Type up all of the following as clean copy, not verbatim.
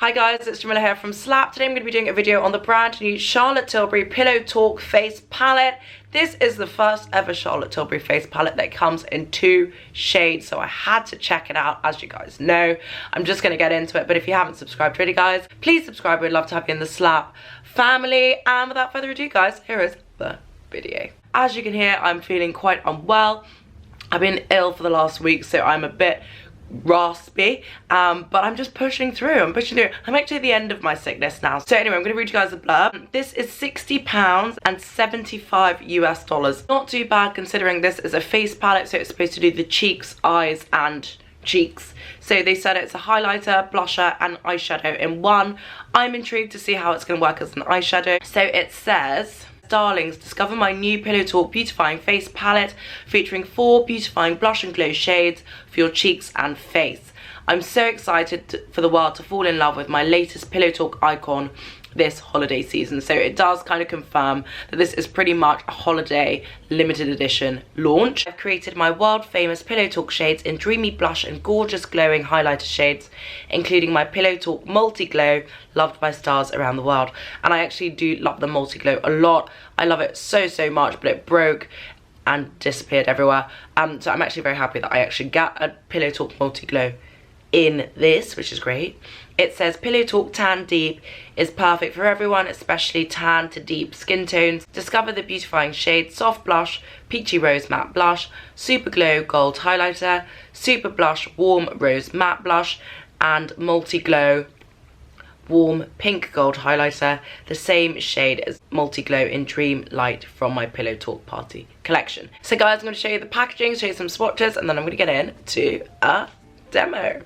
Hi guys, it's Jamila here from Slap. Today I'm going to be doing a video on the brand new Charlotte Tilbury Pillow Talk Face Palette. This is the first ever Charlotte Tilbury face palette that comes in 2 shades, so I had to check it out, as you guys know. I'm just going to get into it, but if you haven't subscribed already, guys, please subscribe. We'd love to have you in the Slap family. And without further ado, guys, here is the video. As you can hear, I'm feeling quite unwell. I've been ill for the last week, so I'm a bit raspy, but I'm just pushing through. I'm actually at the end of my sickness now. So anyway, I'm going to read you guys the blurb. This is £60 and $75 US. Not too bad considering this is a face palette, so it's supposed to do the cheeks, eyes and cheeks. So they said it's a highlighter, blusher and eyeshadow in one. I'm intrigued to see how it's going to work as an eyeshadow. So it says, darlings, discover my new Pillow Talk Beautifying Face Palette featuring 4 beautifying blush and glow shades for your cheeks and face. I'm so excited for the world to fall in love with my latest Pillow Talk icon this holiday season. So it does kind of confirm that this is pretty much a holiday limited edition launch. I've created my world famous Pillow Talk shades in dreamy blush and gorgeous glowing highlighter shades, including my Pillow Talk Multi Glow, loved by stars around the world. And I actually do love the Multi Glow a lot. I love it so much, but it broke and disappeared everywhere. So I'm actually very happy that I actually got a Pillow Talk Multi Glow in this, which is great. It says Pillow Talk Tan Deep is perfect for everyone, especially tan to deep skin tones. Discover the beautifying shades Soft Blush, Peachy Rose Matte Blush, Super Glow Gold Highlighter, Super Blush Warm Rose Matte Blush, and Multi Glow Warm Pink Gold Highlighter, the same shade as Multi Glow in Dream Light from my Pillow Talk Party collection. So guys, I'm going to show you the packaging, show you some swatches, and then I'm going to get into a demo.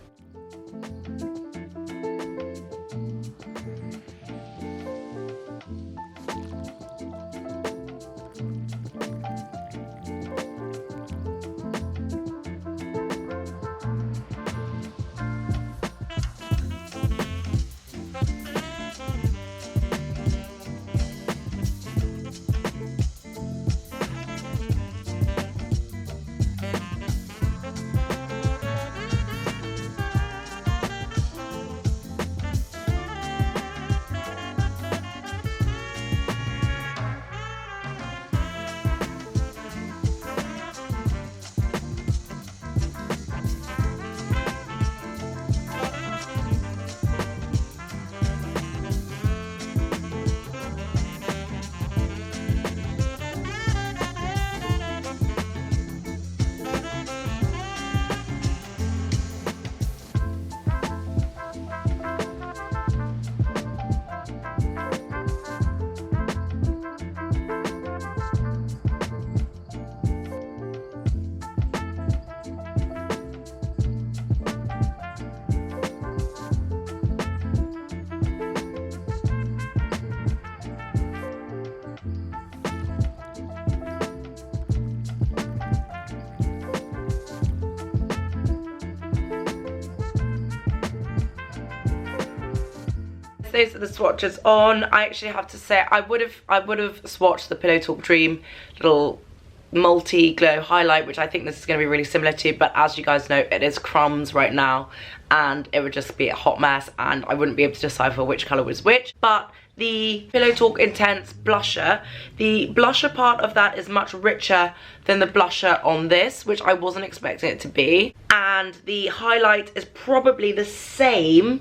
Those are the swatches on. I actually have to say I would have swatched the Pillow Talk Dream little multi glow highlight, which I think this is going to be really similar to, but as you guys know, it is crumbs right now and it would just be a hot mess and I wouldn't be able to decipher which colour was which. But the Pillow Talk Intense blusher, the blusher part of that is much richer than the blusher on this, which I wasn't expecting it to be, and the highlight is probably the same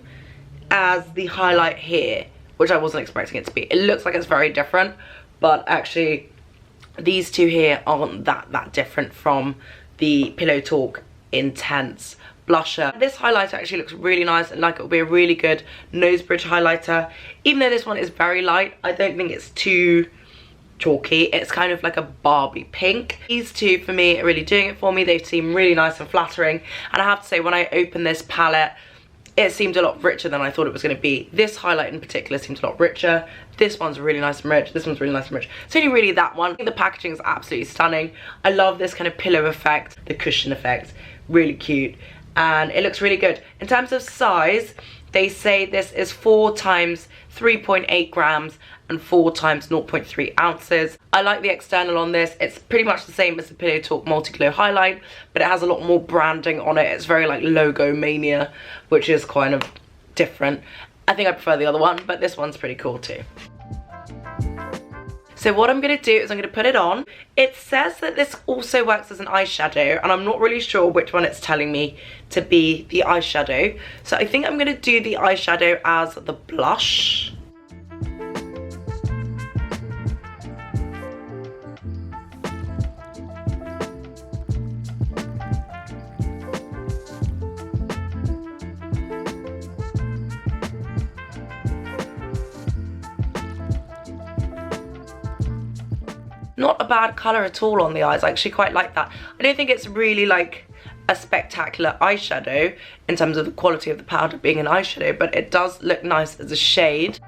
as the highlight here, which I wasn't expecting it to be. It looks like it's very different, but actually these two here aren't that different from the Pillow Talk Intense blusher. This highlighter actually looks really nice and like it will be a really good nose bridge highlighter. Even though this one is very light, I don't think it's too chalky. It's kind of like a Barbie pink. These two for me are really doing it for me. They seem really nice and flattering, and I have to say, when I opened this palette, it seemed a lot richer than I thought it was going to be. This highlight in particular seems a lot richer. This one's really nice and rich. This one's really nice and rich. It's only really that one. I think the packaging is absolutely stunning. I love this kind of pillow effect, the cushion effect. Really cute. And it looks really good. In terms of size, they say this is 4 times 3.8 grams and 4 times 0.3 ounces. I like the external on this. It's pretty much the same as the Pillow Talk Multi Glow Highlight, but it has a lot more branding on it. It's very like logo mania, which is kind of different. I think I prefer the other one, but this one's pretty cool too. So what I'm going to do is I'm going to put it on. It says that this also works as an eyeshadow, and I'm not really sure which one it's telling me to be the eyeshadow. So I think I'm going to do the eyeshadow as the blush. Not a bad colour at all on the eyes. I actually quite like that. I don't think it's really like a spectacular eyeshadow in terms of the quality of the powder being an eyeshadow, but it does look nice as a shade.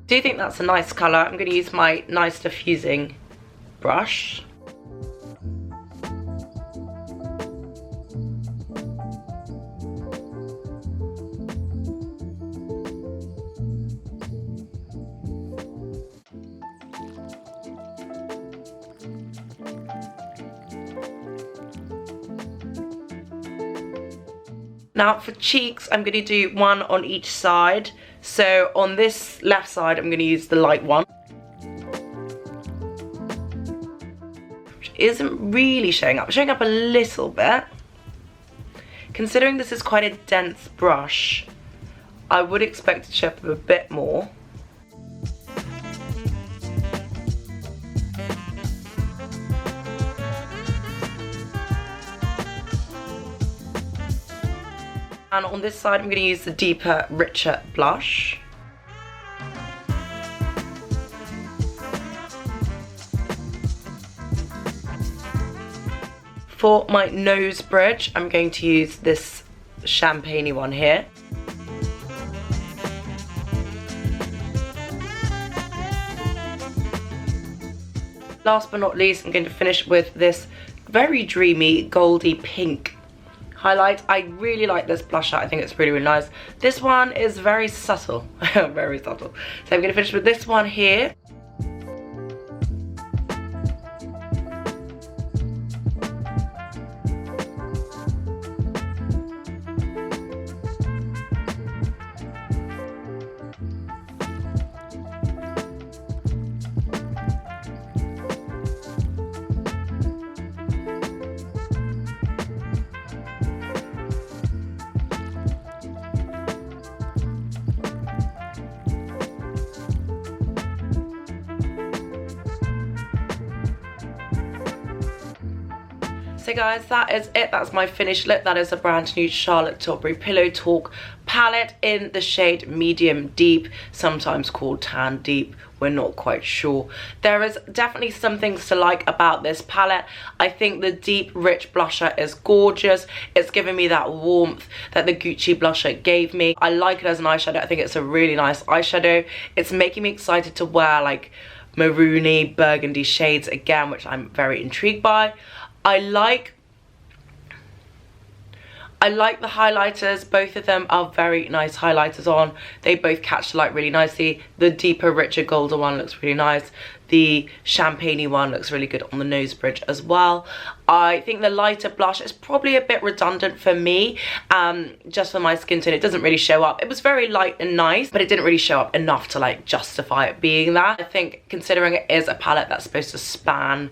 Do you think that's a nice colour? I'm going to use my nice diffusing brush. Now for cheeks, I'm going to do one on each side. So on this left side, I'm going to use the light one, which isn't really showing up. Showing up a little bit. Considering this is quite a dense brush, I would expect it to show up a bit more. And on this side, I'm going to use the deeper, richer blush. For my nose bridge, I'm going to use this champagne-y one here. Last but not least, I'm going to finish with this very dreamy, goldy pink highlight. I really like this blusher. I think it's really, really nice. This one is very subtle. Very subtle. So I'm going to finish with this one here. So guys, that is it. That's my finished look. That is a brand new Charlotte Tilbury Pillow Talk palette in the shade Medium Deep, sometimes called Tan Deep. We're not quite sure. There is definitely some things to like about this palette. I think the deep, rich blusher is gorgeous. It's giving me that warmth that the Gucci blusher gave me. I like it as an eyeshadow. I think it's a really nice eyeshadow. It's making me excited to wear like maroony, burgundy shades again, which I'm very intrigued by. I like the highlighters. Both of them are very nice highlighters on. They both catch the light really nicely. The deeper, richer golden one looks really nice. The champagne-y one looks really good on the nose bridge as well. I think the lighter blush is probably a bit redundant for me, just for my skin tone. It doesn't really show up. It was very light and nice, but it didn't really show up enough to like justify it being that. I think considering it is a palette that's supposed to span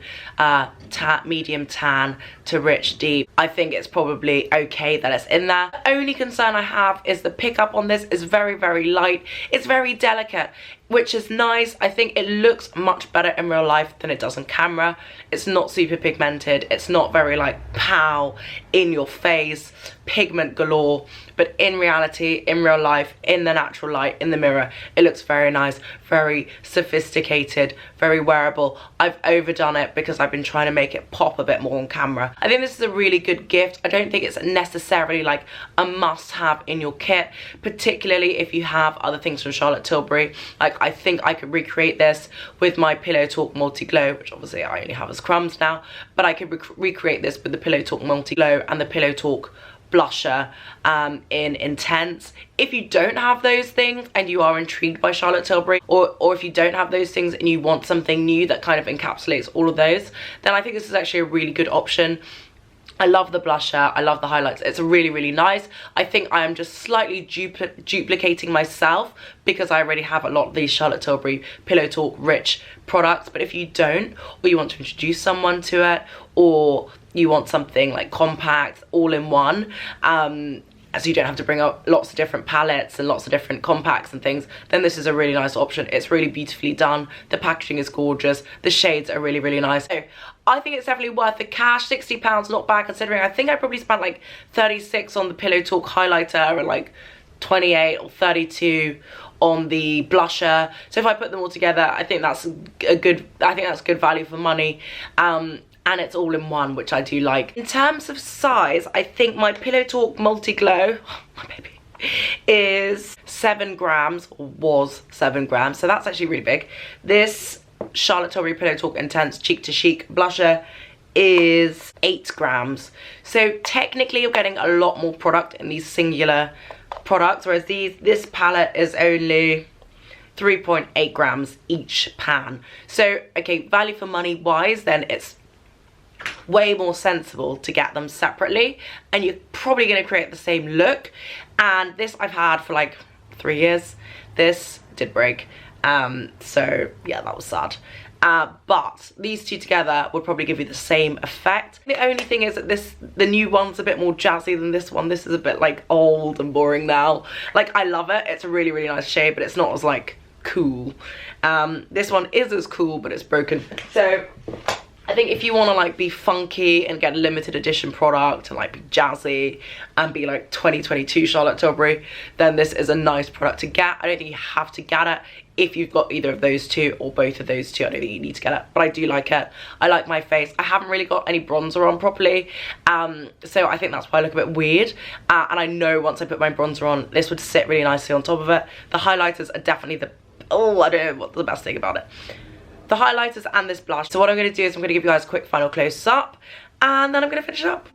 medium tan to rich deep, I think it's probably okay that it's in there. The only concern I have is the pickup on this is very, very light. It's very delicate, which is nice. I think it looks much better in real life than it does on camera. It's not super pigmented. It's not very like pow, in your face, pigment galore. But in reality, in real life, in the natural light, in the mirror, it looks very nice, very sophisticated, very wearable. I've overdone it because I've been trying to make it pop a bit more on camera. I think this is a really good gift. I don't think it's necessarily like a must-have in your kit, particularly if you have other things from Charlotte Tilbury. Like, I think I could recreate this with my Pillow Talk Multi Glow, which obviously I only have as crumbs now, but I could recreate this with the Pillow Talk Multi Glow and the Pillow Talk blusher in Intense. If you don't have those things and you are intrigued by Charlotte Tilbury, or if you don't have those things and you want something new that kind of encapsulates all of those, then I think this is actually a really good option. I love the blusher, I love the highlights. It's really, really nice. I think I am just slightly duplicating myself because I already have a lot of these Charlotte Tilbury Pillow Talk Rich products. But if you don't, or you want to introduce someone to it, or you want something like compact, all in one, so you don't have to bring up lots of different palettes and lots of different compacts and things, then this is a really nice option. It's really beautifully done. The packaging is gorgeous. The shades are really, really nice. So I think it's definitely worth the cash. £60, not bad considering I think I probably spent like 36 on the Pillow Talk highlighter and like 28 or 32 on the blusher. So if I put them all together, I think that's good value for money. And it's all in one, which I do like. In terms of size, I think my Pillow Talk Multi Glow, my baby, is 7 grams, or was 7 grams. So that's actually really big. This Charlotte Tilbury Pillow Talk Intense Cheek to Chic blusher is 8 grams. So technically you're getting a lot more product in these singular products, whereas this palette is only 3.8 grams each pan. So okay, value for money wise, then it's way more sensible to get them separately, and you're probably going to create the same look. And this I've had for like 3 years. This did break, so yeah, that was sad. But these two together would probably give you the same effect. The only thing is that the new one's a bit more jazzy than this one. This is a bit like old and boring now. Like, I love it. It's a really, really nice shade, but it's not as like cool. This one is as cool, but it's broken. So I think if you want to like be funky and get a limited edition product and like be jazzy and be like 2022 Charlotte Tilbury, then this is a nice product to get. I don't think you have to get it if you've got either of those two or both of those two. I don't think you need to get it, but I do like it. I like my face. I haven't really got any bronzer on properly, so I think that's why I look a bit weird. And I know once I put my bronzer on, this would sit really nicely on top of it. The highlighters are definitely I don't know what's the best thing about it. The highlighters and this blush. So what I'm going to do is I'm going to give you guys a quick final close up, and then I'm going to finish up.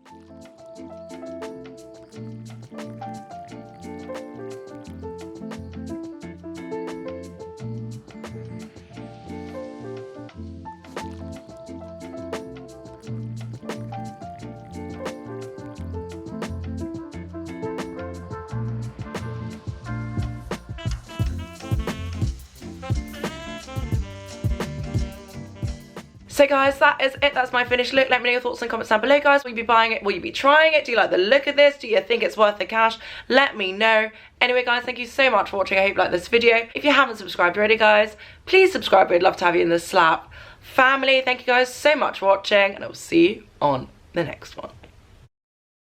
So guys, that is it. That's my finished look. Let me know your thoughts in the comments down below, guys. Will you be buying it? Will you be trying it? Do you like the look of this? Do you think it's worth the cash? Let me know. Anyway, guys, thank you so much for watching. I hope you like this video. If you haven't subscribed already, guys, please subscribe. We'd love to have you in the Slap family. Thank you guys so much for watching, and I will see you on the next one.